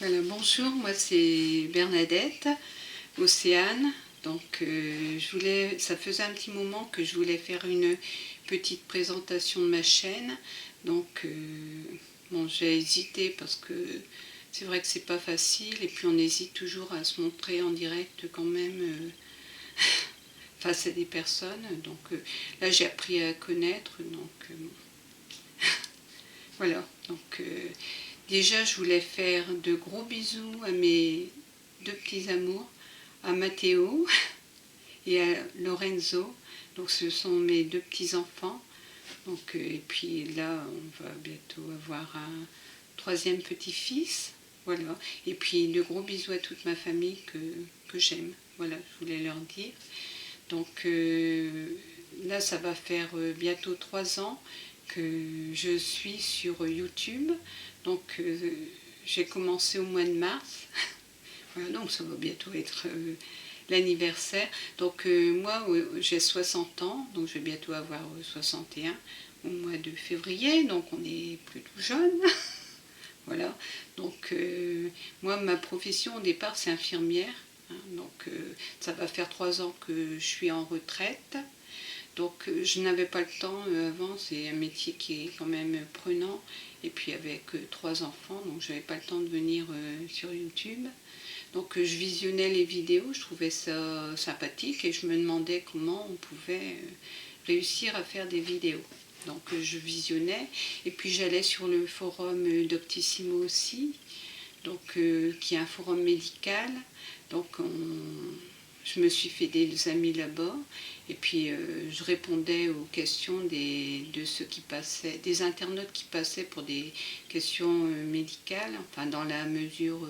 Voilà, bonjour, moi c'est Bernadette, Océane. Donc ça faisait un petit moment que je voulais faire une petite présentation de ma chaîne. Donc bon, j'ai hésité parce que c'est vrai que c'est pas facile et puis on hésite toujours à se montrer en direct quand même face à des personnes. Donc là j'ai appris à connaître. Donc voilà. Donc déjà, je voulais faire de gros bisous à mes deux petits amours, à Matteo et à Lorenzo. Donc, ce sont mes deux petits-enfants. Donc, et puis là, on va bientôt avoir un troisième petit-fils. Voilà. Et puis, de gros bisous à toute ma famille que j'aime. Voilà, je voulais leur dire. Donc, là, ça va faire bientôt 3 ans que je suis sur YouTube. Donc j'ai commencé au mois de mars. Voilà, donc ça va bientôt être l'anniversaire. Donc moi j'ai 60 ans, donc je vais bientôt avoir 61 au mois de février, donc on est plutôt jeune. Voilà, donc moi ma profession au départ c'est infirmière. Hein, donc ça va faire 3 ans que je suis en retraite. Donc je n'avais pas le temps avant, c'est un métier qui est quand même prenant, et puis avec 3 enfants, donc je n'avais pas le temps de venir sur YouTube. Donc je visionnais les vidéos, je trouvais ça sympathique et je me demandais comment on pouvait réussir à faire des vidéos. Donc je visionnais, et puis j'allais sur le forum Doctissimo aussi, donc, qui est un forum médical. Donc je me suis fait des amis là-bas, et puis je répondais aux questions de ceux qui passaient, des internautes qui passaient pour des questions médicales, enfin dans la mesure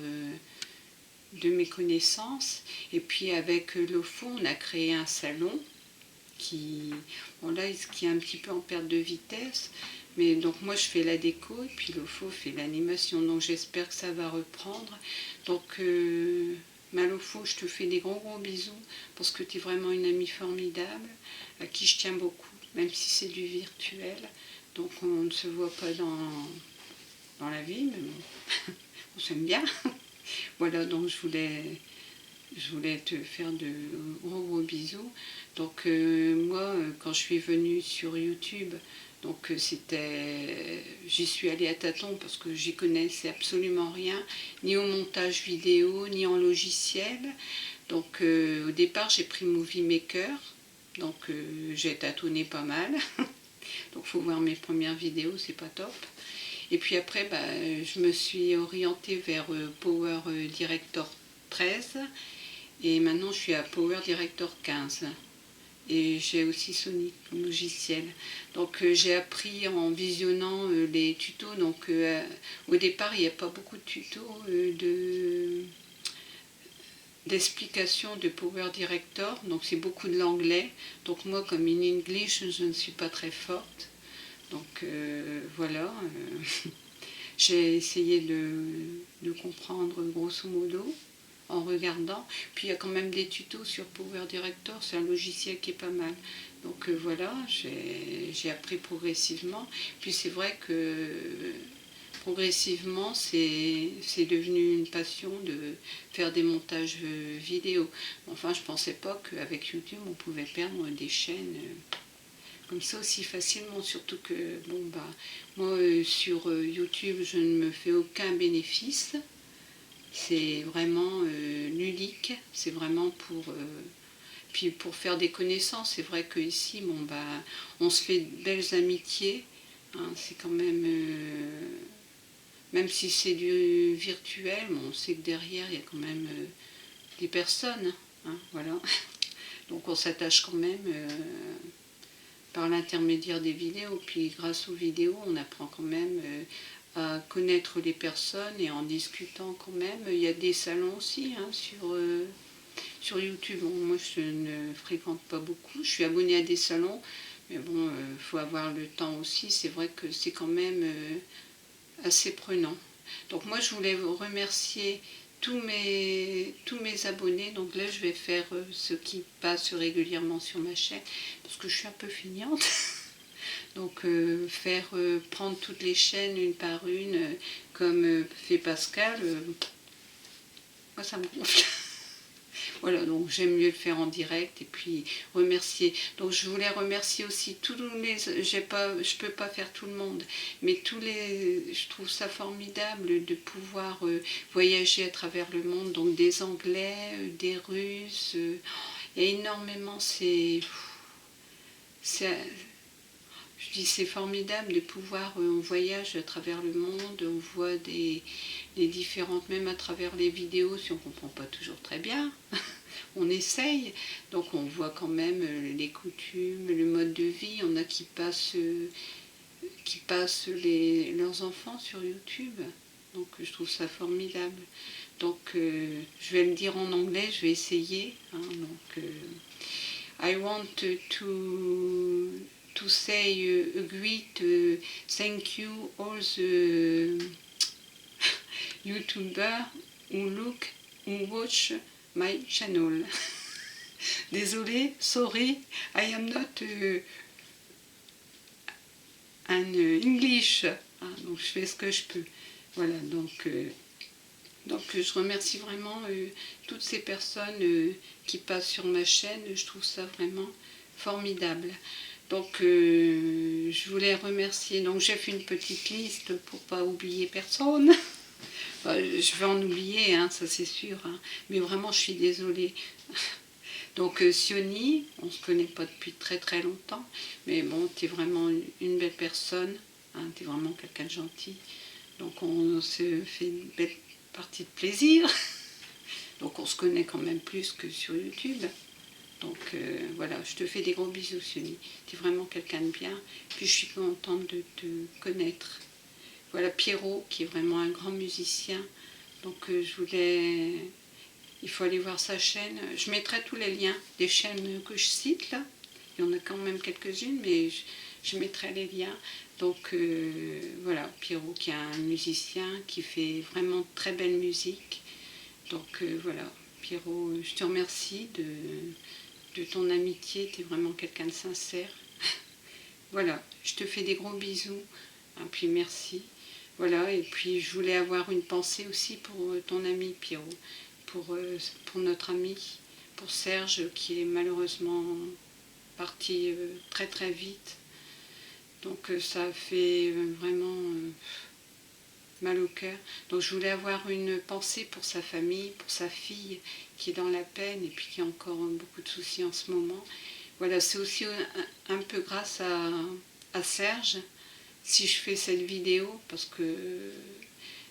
de mes connaissances. Et puis avec l'OFO, on a créé un salon bon là, qui est un petit peu en perte de vitesse. Mais donc moi je fais la déco et puis l'OFO fait l'animation, donc j'espère que ça va reprendre. Donc Malofo, je te fais des gros bisous parce que tu es vraiment une amie formidable à qui je tiens beaucoup, même si c'est du virtuel. Donc on ne se voit pas dans la vie, mais bon, on s'aime bien. Voilà, donc je voulais te faire de gros bisous. Donc moi, quand je suis venue sur YouTube, donc j'y suis allée à tâtons parce que j'y connaissais absolument rien, ni au montage vidéo, ni en logiciel. Donc au départ, j'ai pris Movie Maker, donc j'ai tâtonné pas mal. Donc faut voir mes premières vidéos, c'est pas top. Et puis après, je me suis orientée vers Power Director 13 et maintenant je suis à Power Director 15. Et j'ai aussi Sonic logiciel. Donc j'ai appris en visionnant les tutos. Donc au départ il n'y a pas beaucoup de tutos d'explications de Power Director. Donc c'est beaucoup de l'anglais. Donc moi comme in English je ne suis pas très forte. Donc voilà. J'ai essayé de comprendre grosso modo en regardant. Puis il y a quand même des tutos sur Power Director, c'est un logiciel qui est pas mal. Donc voilà, j'ai appris progressivement. Puis c'est vrai que progressivement, c'est devenu une passion de faire des montages vidéo. Enfin, je ne pensais pas qu'avec YouTube, on pouvait perdre des chaînes comme ça aussi facilement, surtout que bon moi sur YouTube je ne me fais aucun bénéfice, c'est vraiment ludique, c'est vraiment puis pour faire des connaissances. C'est vrai qu'ici on se fait de belles amitiés, hein, c'est quand même même si c'est du virtuel, on sait que derrière il y a quand même des personnes, hein, voilà. Donc on s'attache quand même par l'intermédiaire des vidéos. Puis grâce aux vidéos, on apprend quand même à connaître les personnes et en discutant quand même. Il y a des salons aussi hein, sur YouTube. Bon, moi, je ne fréquente pas beaucoup. Je suis abonnée à des salons, mais bon, faut avoir le temps aussi. C'est vrai que c'est quand même assez prenant. Donc moi, je voulais vous remercier tous mes abonnés. Donc là je vais faire ceux qui passent régulièrement sur ma chaîne parce que je suis un peu feignante. Donc prendre toutes les chaînes une par une comme fait Pascal, moi ça me gonfle. Voilà, donc j'aime mieux le faire en direct et puis remercier. Donc je voulais remercier aussi tous les... je peux pas faire tout le monde, mais je trouve ça formidable de pouvoir voyager à travers le monde. Donc des Anglais, des Russes, il y a énormément, je dis c'est formidable de pouvoir, on voyage à travers le monde, on voit les différentes, même à travers les vidéos, si on ne comprend pas toujours très bien, on essaye, donc on voit quand même les coutumes, le mode de vie, on a qui passent leurs enfants sur YouTube, donc je trouve ça formidable. Donc je vais le dire en anglais, je vais essayer, hein, donc I want to say a great thank you all the YouTubers who watch my channel. Désolée, sorry, I am not an English. Ah, donc je fais ce que je peux. Voilà, donc je remercie vraiment toutes ces personnes qui passent sur ma chaîne. Je trouve ça vraiment formidable. Donc je voulais remercier, donc j'ai fait une petite liste pour pas oublier personne. Je vais en oublier, hein, ça c'est sûr, hein, mais vraiment je suis désolée. Donc Sioni, on se connaît pas depuis très très longtemps, mais bon, tu es vraiment une belle personne, hein, tu es vraiment quelqu'un de gentil. Donc on se fait une belle partie de plaisir. Donc on se connaît quand même plus que sur YouTube. Donc voilà, je te fais des gros bisous, Sioni. Tu es vraiment quelqu'un de bien. Puis je suis contente de te connaître. Voilà Pierrot, qui est vraiment un grand musicien. Donc je voulais... Il faut aller voir sa chaîne. Je mettrai tous les liens des chaînes que je cite là. Il y en a quand même quelques-unes, mais je mettrai les liens. Donc voilà, Pierrot qui est un musicien qui fait vraiment très belle musique. Donc voilà, Pierrot, je te remercie de ton amitié, tu es vraiment quelqu'un de sincère. Voilà, je te fais des gros bisous, hein, puis merci. Voilà, et puis je voulais avoir une pensée aussi pour ton ami Pierrot, pour notre ami, pour Serge qui est malheureusement parti très très vite. Donc ça fait vraiment mal au cœur. Donc je voulais avoir une pensée pour sa famille, pour sa fille qui est dans la peine et puis qui a encore beaucoup de soucis en ce moment. Voilà, c'est aussi un peu grâce à Serge si je fais cette vidéo, parce que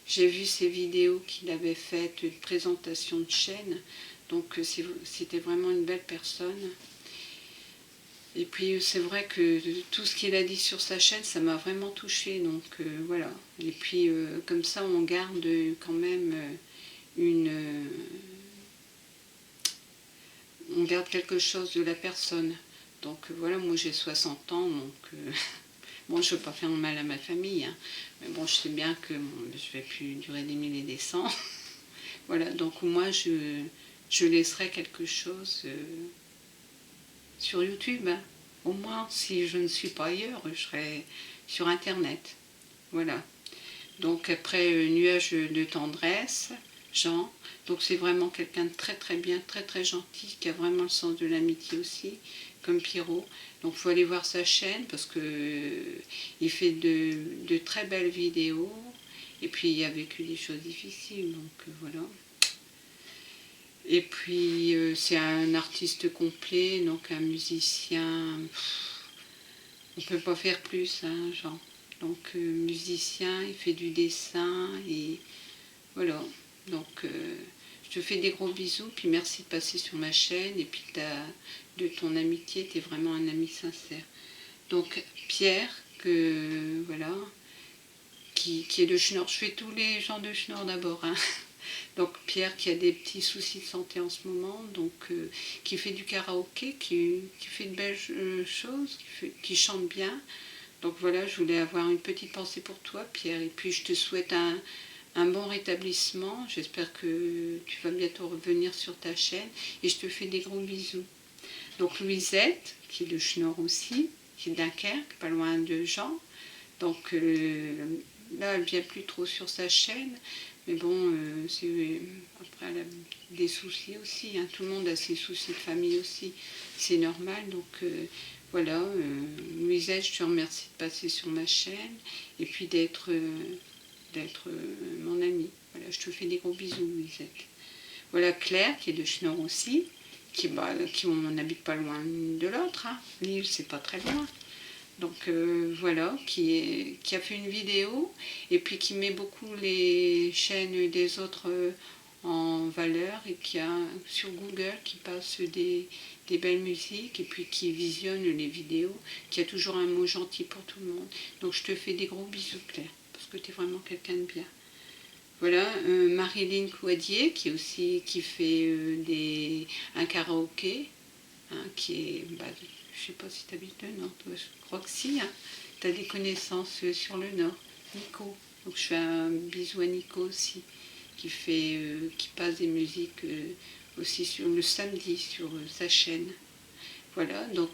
j'ai vu ces vidéos qu'il avait faites de présentation de chaîne, donc c'était vraiment une belle personne. Et puis c'est vrai que tout ce qu'il a dit sur sa chaîne, ça m'a vraiment touchée, donc voilà. Et puis comme ça on garde quand même on garde quelque chose de la personne. Donc voilà, moi j'ai 60 ans, donc bon, je ne veux pas faire mal à ma famille, hein, mais bon, je sais bien que bon, je ne vais plus durer des milliers et des cents. Voilà, donc moi je laisserai quelque chose sur YouTube, hein. Au moins, si je ne suis pas ailleurs, je serai sur Internet. Voilà. Donc après, Nuage de tendresse, Jean. Donc c'est vraiment quelqu'un de très très bien, très très gentil, qui a vraiment le sens de l'amitié aussi, comme Pierrot. Donc il faut aller voir sa chaîne parce que il fait de très belles vidéos. Et puis il a vécu des choses difficiles, donc voilà. Et puis c'est un artiste complet, donc un musicien. On ne peut pas faire plus, hein, Jean. Donc musicien, il fait du dessin et voilà. Donc je te fais des gros bisous, puis merci de passer sur ma chaîne et puis de ton amitié, tu es vraiment un ami sincère. Donc Pierre, voilà, qui est de Schnorr. Je fais tous les gens de Schnorr d'abord, hein. Donc Pierre qui a des petits soucis de santé en ce moment, donc qui fait du karaoké, qui fait de belles choses, qui chante bien. Donc voilà, je voulais avoir une petite pensée pour toi, Pierre, et puis je te souhaite un bon rétablissement. J'espère que tu vas bientôt revenir sur ta chaîne, et je te fais des gros bisous. Donc Louisette, qui est de Schnorr aussi, qui est de Dunkerque, pas loin de Jean. Donc là, elle ne vient plus trop sur sa chaîne. Mais bon, après, elle a des soucis aussi. Hein. Tout le monde a ses soucis de famille aussi. C'est normal. Donc voilà, Louisette, je te remercie de passer sur ma chaîne et puis d'être mon amie. Voilà, je te fais des gros bisous, Louisette. Voilà Claire, qui est de Schnorr aussi, on n'habite pas loin de l'autre. Hein. Lille, c'est pas très loin. Donc voilà, qui a fait une vidéo et puis qui met beaucoup les chaînes des autres en valeur et qui a sur Google qui passe des belles musiques et puis qui visionne les vidéos, qui a toujours un mot gentil pour tout le monde. Donc je te fais des gros bisous Claire, parce que tu es vraiment quelqu'un de bien. Voilà, Marilyn Couadier qui fait un karaoké, hein, qui est... je sais pas si tu habites le Nord, toi, je crois que si, hein. Tu as des connaissances sur le Nord. Nico. Donc je fais un bisou à Nico aussi, qui passe des musiques aussi sur le samedi sur sa chaîne. Voilà, donc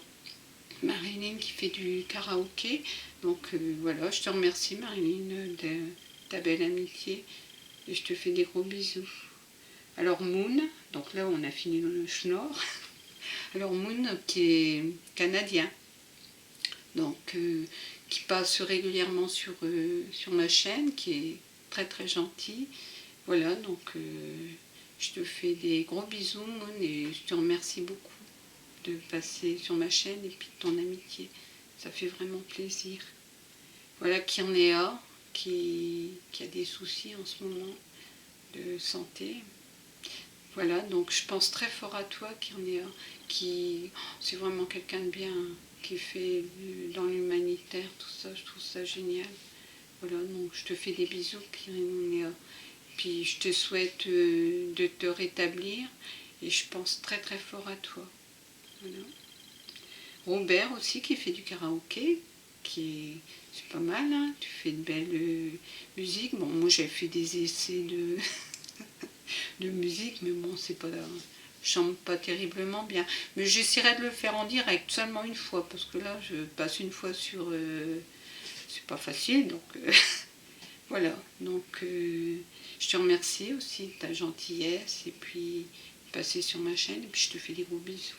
Marilyn qui fait du karaoké. Donc voilà, je te remercie Marilyn de ta belle amitié et je te fais des gros bisous. Alors Moon, donc là on a fini le Schnorr. Alors Moon qui est canadien, donc qui passe régulièrement sur ma chaîne, qui est très très gentil. Voilà, donc je te fais des gros bisous Moon et je te remercie beaucoup de passer sur ma chaîne et puis de ton amitié. Ça fait vraiment plaisir. Voilà Kirnéa qui a des soucis en ce moment de santé. Voilà, donc je pense très fort à toi, Kirnéa, c'est vraiment quelqu'un de bien, qui fait dans l'humanitaire, tout ça, je trouve ça génial. Voilà, donc je te fais des bisous, Kirnéa. Puis je te souhaite de te rétablir et je pense très très fort à toi. Voilà. Robert aussi qui fait du karaoké, c'est pas mal, hein, tu fais de belles musiques. Bon, moi j'ai fait des essais de musique, mais bon, c'est pas, je chante pas terriblement bien. Mais j'essaierai de le faire en direct, seulement une fois, parce que là, je passe une fois sur... c'est pas facile, donc voilà. Donc, je te remercie aussi de ta gentillesse, et puis passer sur ma chaîne, et puis je te fais des gros bisous.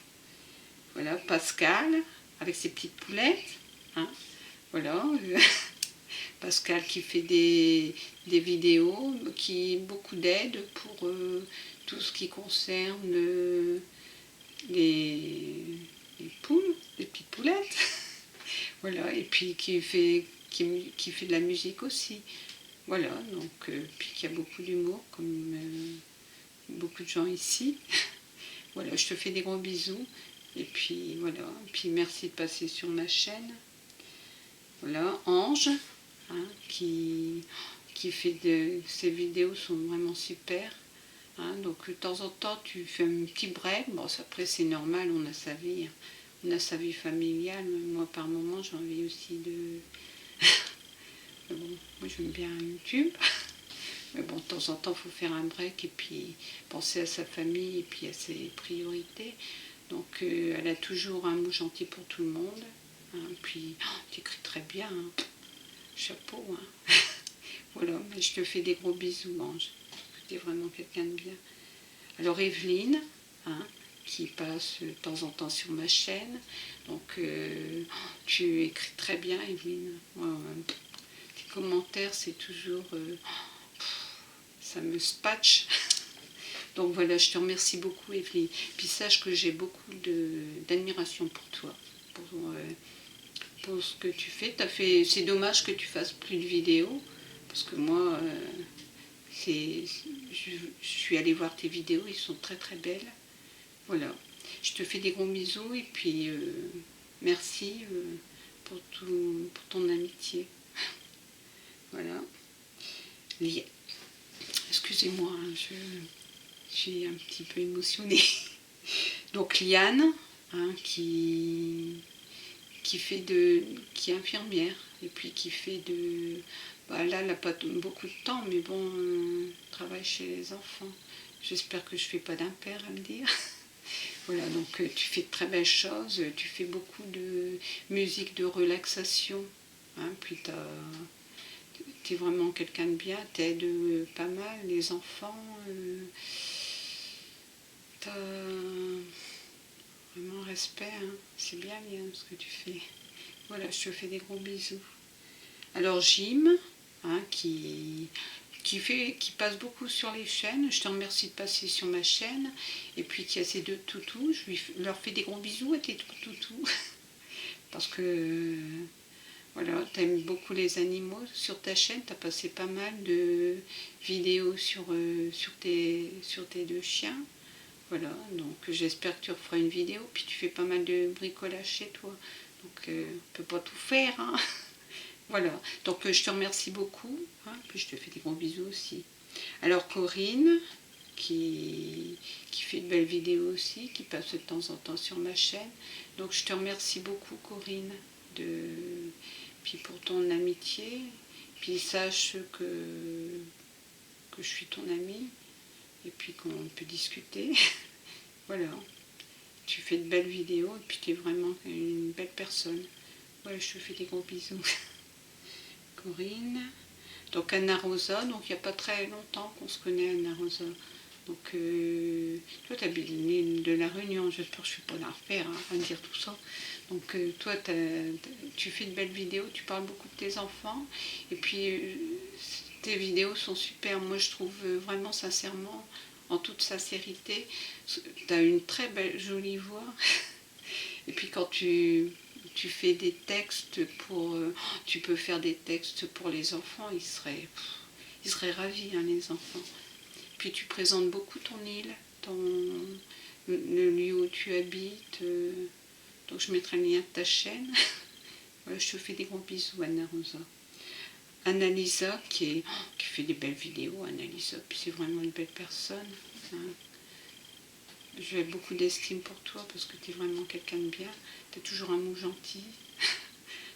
Voilà, Pascal, avec ses petites poulettes, hein, voilà... Pascal qui fait des vidéos, beaucoup d'aide pour tout ce qui concerne les poules, les petites poulettes. Voilà, et puis qui fait de la musique aussi. Voilà, donc puis qui a beaucoup d'humour, comme beaucoup de gens ici. Voilà, je te fais des gros bisous. Et puis voilà, et puis merci de passer sur ma chaîne. Voilà, Ange. Hein, qui fait ces vidéos sont vraiment super. Hein, donc de temps en temps tu fais un petit break. Bon, après c'est normal, on a sa vie. Hein. On a sa vie familiale. Moi par moment j'ai envie aussi de... bon, moi j'aime bien YouTube. Mais bon, de temps en temps il faut faire un break et puis penser à sa famille et puis à ses priorités. Donc elle a toujours un mot gentil pour tout le monde. Hein, puis tu écris très bien. Hein. Chapeau, hein. Voilà, mais je te fais des gros bisous, Ange. Tu es vraiment quelqu'un de bien. Alors Evelyne, hein, qui passe de temps en temps sur ma chaîne. Donc tu écris très bien, Evelyne. Tes commentaires, c'est toujours... ça me spatche. Donc voilà, je te remercie beaucoup, Evelyne. Puis sache que j'ai beaucoup d'admiration pour toi. Pour ce que tu fais. C'est dommage que tu fasses plus de vidéos, parce que moi, je suis allée voir tes vidéos, ils sont très très belles. Voilà, je te fais des gros bisous et puis merci pour ton amitié. Voilà. Excusez-moi, hein, je suis un petit peu émotionnée. Donc Liane, hein, qui est infirmière et puis qui fait là elle n'a pas beaucoup de temps, mais bon, travaille chez les enfants. J'espère que je fais pas d'impair à me dire. Voilà, donc tu fais de très belles choses, tu fais beaucoup de musique de relaxation, hein, puis tu es vraiment quelqu'un de bien, t'aides pas mal les enfants, t'as vraiment respect, hein. C'est bien ce que tu fais. Voilà, je te fais des gros bisous. Alors Jim, hein, qui passe beaucoup sur les chaînes, je te remercie de passer sur ma chaîne, et puis qui a ces deux toutous, leur fais des gros bisous à tes toutous, parce que voilà, tu aimes beaucoup les animaux. Sur ta chaîne, tu as passé pas mal de vidéos sur tes deux chiens. Voilà, donc j'espère que tu referas une vidéo, puis tu fais pas mal de bricolage chez toi, donc on peut pas tout faire, hein. Voilà, donc je te remercie beaucoup, hein, puis je te fais des gros bisous aussi. Alors Corinne, qui fait de belles vidéos aussi, qui passe de temps en temps sur ma chaîne, donc je te remercie beaucoup Corinne, puis pour ton amitié, puis sache que je suis ton amie, et puis qu'on peut discuter. Voilà, tu fais de belles vidéos, et puis tu es vraiment une belle personne. Voilà, je te fais des gros bisous. Corinne. Donc Anna Rosa, donc il n'y a pas très longtemps qu'on se connaît, Anna Rosa. Donc toi tu habites l'île de la Réunion, j'espère que je ne vais pas la refaire, hein, à dire tout ça. Donc toi tu fais de belles vidéos, tu parles beaucoup de tes enfants, et puis tes vidéos sont super, moi je trouve vraiment sincèrement, en toute sincérité, tu as une très belle, jolie voix, et puis quand tu fais des textes pour... tu peux faire des textes pour les enfants, ils seraient ravis, hein, les enfants. Puis tu présentes beaucoup ton île, le lieu où tu habites. Donc je mettrai le lien de ta chaîne. Voilà, je te fais des gros bisous, Anna Rosa. Annalisa, qui fait des belles vidéos, Annalisa, puis c'est vraiment une belle personne. Hein. J'ai beaucoup d'estime pour toi parce que tu es vraiment quelqu'un de bien. Tu as toujours un mot gentil.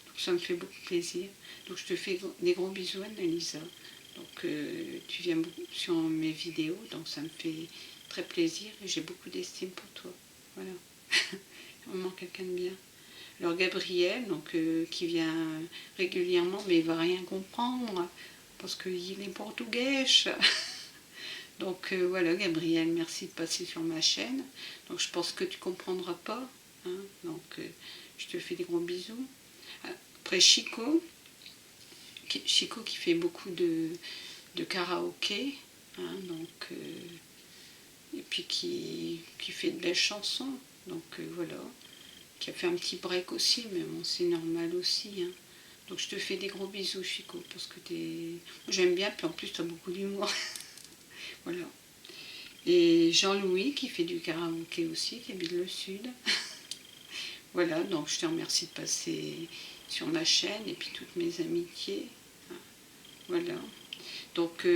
Donc ça me fait beaucoup plaisir. Donc je te fais des gros bisous, Annalisa. Donc tu viens sur mes vidéos, donc ça me fait très plaisir et j'ai beaucoup d'estime pour toi. Voilà. Vraiment quelqu'un de bien. Alors Gabriel, donc, qui vient régulièrement, mais il ne va rien comprendre parce qu'il est portugais. Donc voilà, Gabriel, merci de passer sur ma chaîne. Donc je pense que tu ne comprendras pas. Hein, donc je te fais des gros bisous. Après Chico qui fait beaucoup de karaoké. Hein, donc, et puis qui fait de belles chansons. Donc voilà. Qui a fait un petit break aussi, mais bon, c'est normal aussi. Hein. Donc je te fais des gros bisous, Chico, parce que j'aime bien, puis en plus tu as beaucoup d'humour. Voilà. Et Jean-Louis qui fait du karaoké aussi, qui habite le sud. Voilà, donc je te remercie de passer sur ma chaîne et puis toutes mes amitiés. Voilà. Donc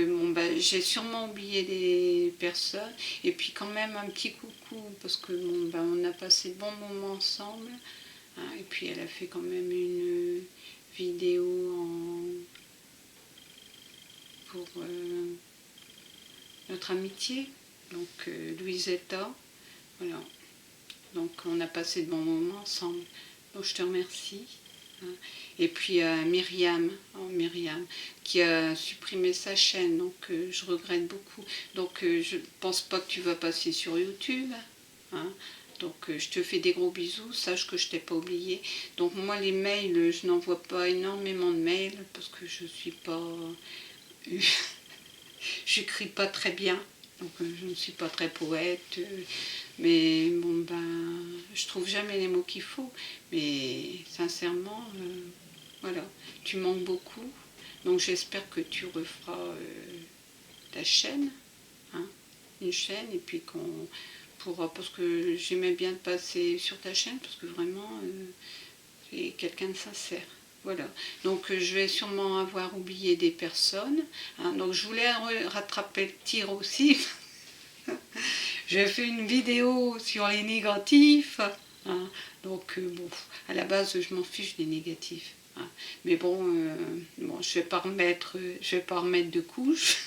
j'ai sûrement oublié des personnes. Et puis quand même un petit coucou, parce que on a passé de bons moments ensemble. Hein, et puis elle a fait quand même une vidéo pour notre amitié. Donc Louisetta, voilà. Donc on a passé de bons moments ensemble. Donc je te remercie. Hein. Et puis Myriam, qui a supprimé sa chaîne, donc je regrette beaucoup. Donc je pense pas que tu vas passer sur YouTube. Hein. Donc je te fais des gros bisous, sache que je t'ai pas oublié. Donc moi les mails, je n'envoie pas énormément de mails parce que je suis pas... j'écris pas très bien. Donc je ne suis pas très poète, mais bon je trouve jamais les mots qu'il faut. Mais sincèrement, voilà, tu manques beaucoup. Donc j'espère que tu referas ta chaîne, hein, une chaîne, et puis qu'on pourra, parce que j'aimais bien passer sur ta chaîne, parce que vraiment, tu es quelqu'un de sincère. Voilà, donc je vais sûrement avoir oublié des personnes. Hein, donc je voulais rattraper le tir aussi. J'ai fait une vidéo sur les négatifs. Hein, donc bon, à la base je m'en fiche des négatifs. Hein, mais bon, je vais pas remettre de couches.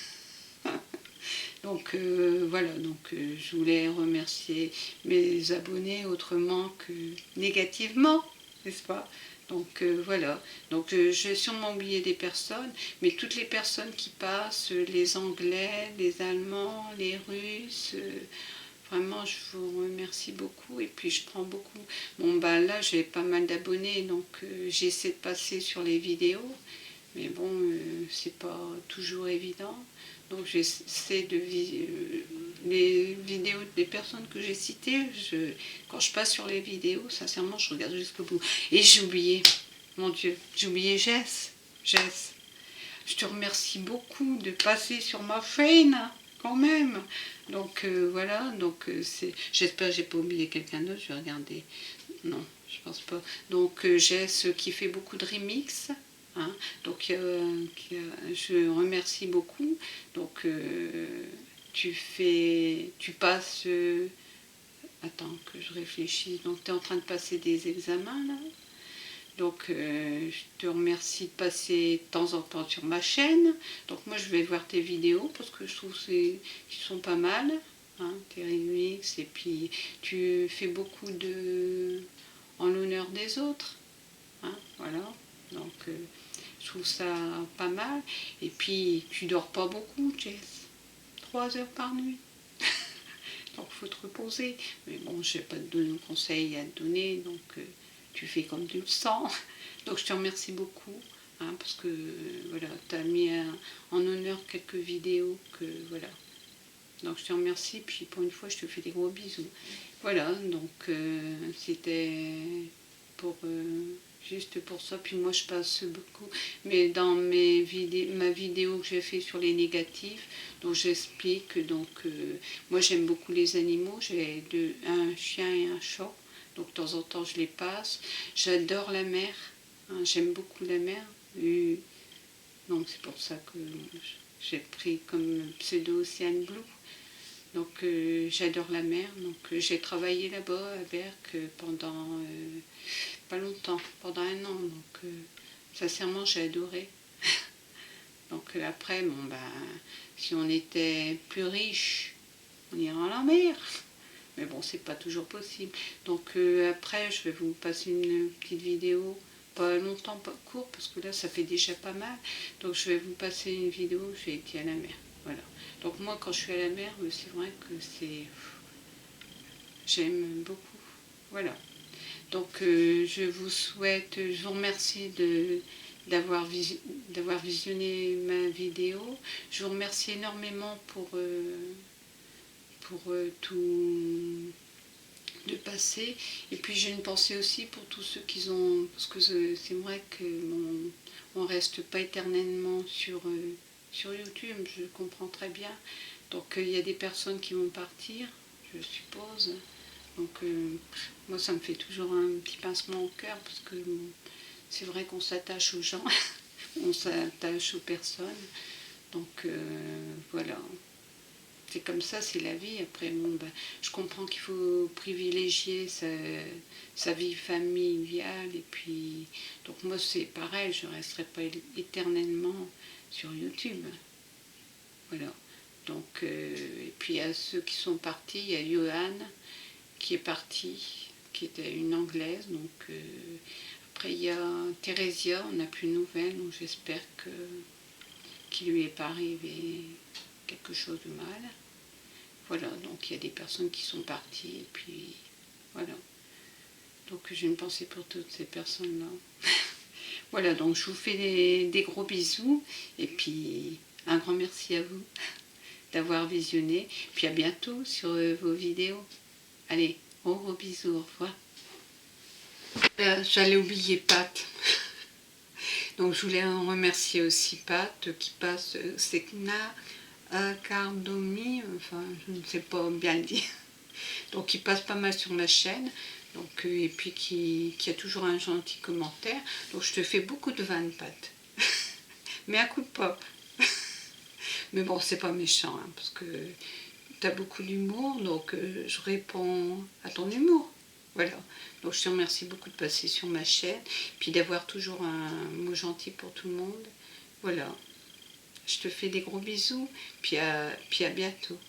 Donc voilà, donc je voulais remercier mes abonnés autrement que négativement, n'est-ce pas? Donc voilà, donc j'ai sûrement oublié des personnes, mais toutes les personnes qui passent, les Anglais, les Allemands, les Russes, vraiment je vous remercie beaucoup et puis je prends beaucoup. Bon bah là j'ai pas mal d'abonnés donc j'essaie de passer sur les vidéos, mais bon c'est pas toujours évident. Donc j'essaie de les vidéos des personnes que j'ai citées, quand je passe sur les vidéos, sincèrement je regarde jusqu'au bout. Et j'ai oublié, mon Dieu, j'ai oublié Jess. Jess, je te remercie beaucoup de passer sur ma chaîne, quand même. Donc voilà, donc j'espère que j'ai pas oublié quelqu'un d'autre, je vais regarder. Non, je pense pas. Donc Jess qui fait beaucoup de remix. Hein, donc je remercie beaucoup. Donc tu passes, attends que je réfléchisse, donc tu es en train de passer des examens là. Donc je te remercie de passer de temps en temps sur ma chaîne. Donc moi je vais voir tes vidéos parce que je trouve qu'ils sont pas mal, hein, tes remix, et puis tu fais beaucoup en l'honneur des autres. Hein, voilà, donc je trouve ça pas mal. Et puis tu dors pas beaucoup, Jess, 3 heures par nuit. Donc il faut te reposer. Mais bon, je n'ai pas de conseils à te donner, donc tu fais comme tu le sens. Donc je te remercie beaucoup, hein, parce que voilà, tu as mis en honneur quelques vidéos que voilà. Donc je te remercie, puis pour une fois je te fais des gros bisous. Voilà, donc c'était pour juste pour ça. Puis moi je passe beaucoup, mais dans ma vidéo que j'ai fait sur les négatifs, donc j'explique, donc moi j'aime beaucoup les animaux, j'ai un chien et un chat, donc de temps en temps je les passe. J'adore la mer, hein, j'aime beaucoup la mer, donc c'est pour ça que j'ai pris comme pseudo Océane Blue. Donc j'adore la mer, donc j'ai travaillé là-bas à Berck pendant pas longtemps, pendant 1 an, donc sincèrement j'ai adoré. Donc après, bon ben, si on était plus riche, on irait à la mer, mais bon c'est pas toujours possible. Donc après je vais vous passer une petite vidéo, pas longtemps, pas court, parce que là ça fait déjà pas mal, donc je vais vous passer une vidéo où j'ai été à la mer. Voilà. Donc moi quand je suis à la mer, c'est vrai que j'aime beaucoup. Voilà. Donc je vous remercie d'avoir visionné ma vidéo. Je vous remercie énormément pour tout de passer. Et puis j'ai une pensée aussi pour tous ceux qui ont... Parce que c'est vrai qu'on ne reste pas éternellement sur YouTube, je comprends très bien. Donc il y a des personnes qui vont partir, je suppose. Donc moi ça me fait toujours un petit pincement au cœur parce que c'est vrai qu'on s'attache aux gens, on s'attache aux personnes. Donc voilà, c'est comme ça, c'est la vie. Après bon, ben, je comprends qu'il faut privilégier sa vie familiale. Et puis donc moi c'est pareil, je ne resterai pas éternellement sur YouTube. Voilà. Donc et puis à ceux qui sont partis, il y a Johan qui est partie, qui était une Anglaise. Donc après il y a Theresia, on n'a plus de nouvelles, donc j'espère qu'il lui est pas arrivé quelque chose de mal. Voilà, donc il y a des personnes qui sont parties, et puis voilà. Donc j'ai une pensée pour toutes ces personnes-là. Voilà, donc je vous fais des gros bisous, et puis un grand merci à vous d'avoir visionné, puis à bientôt sur vos vidéos. Allez, gros bisous, au revoir. J'allais oublier Pat. Donc je voulais remercier aussi Pat qui passe, c'est Cardomi, enfin je ne sais pas bien le dire. Donc il passe pas mal sur ma chaîne, donc, et puis qui a toujours un gentil commentaire. Donc je te fais beaucoup de vannes, Pat. Mais à coup de pop. Mais bon, c'est pas méchant, hein, parce que tu as beaucoup d'humour, donc je réponds à ton humour. Voilà, donc je te remercie beaucoup de passer sur ma chaîne, puis d'avoir toujours un mot gentil pour tout le monde. Voilà, je te fais des gros bisous, puis à bientôt.